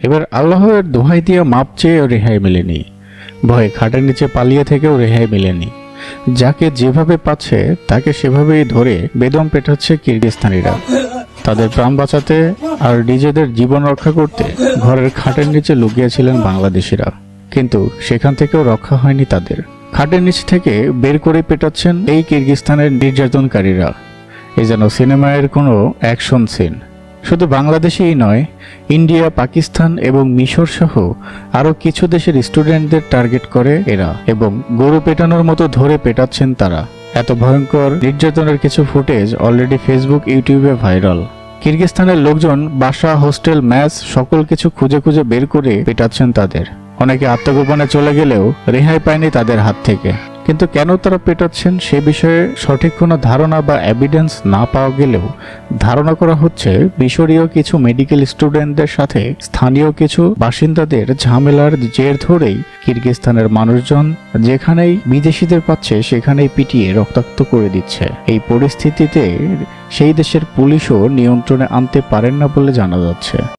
এবার আল্লাহর দোহাই দিয়ে মাপ চেয়েও রেহাই মেলেনি, ভয়ে খাটের নিচে পালিয়ে থেকেও রেহাই মেলেনি। যাকে যেভাবে পাচ্ছে তাকে সেভাবেই ধরে বেদম পেটাচ্ছে কিরগিজস্তানিরা। তাদের প্রাণ বাঁচাতে আর নিজেদের জীবন রক্ষা করতে ঘরের খাটের নিচে লুকিয়েছিলেন বাংলাদেশিরা, কিন্তু সেখান থেকেও রক্ষা হয়নি তাদের। খাটের নিচ থেকে বের করে পেটাচ্ছেন এই কিরগিজস্তানের নির্যাতনকারীরা। এ যেন সিনেমার কোনো অ্যাকশন সিন। শুধু বাংলাদেশেই নয়, ইন্ডিয়া, পাকিস্তান এবং মিশর সহ আরও কিছু দেশের স্টুডেন্টদের টার্গেট করে এরা এবং গরু পেটানোর মতো ধরে পেটাচ্ছেন তারা। এত ভয়ঙ্কর নির্যাতনের কিছু ফুটেজ অলরেডি ফেসবুক, ইউটিউবে ভাইরাল। কিরগিজস্তানের লোকজন বাসা, হোস্টেল, ম্যাচ সকল কিছু খুঁজে খুঁজে বের করে পেটাচ্ছেন তাদের। অনেকে আত্মগোপনে চলে গেলেও রেহাই পায়নি তাদের হাত থেকে। কিন্তু কেন তারা পেটাচ্ছেন সে বিষয়ে সঠিক কোনো ধারণা বা এভিডেন্স না পাওয়া গেলেও ধারণা করা হচ্ছে মিশরীয় কিছু মেডিকেল স্টুডেন্টদের সাথে স্থানীয় কিছু বাসিন্দাদের ঝামেলার জের ধরেই কিরগিজস্তানের মানুষজন যেখানেই বিদেশিদের পাচ্ছে সেখানেই পিটিয়ে রক্তাক্ত করে দিচ্ছে। এই পরিস্থিতিতে সেই দেশের পুলিশও নিয়ন্ত্রণে আনতে পারেন না বলে জানা যাচ্ছে।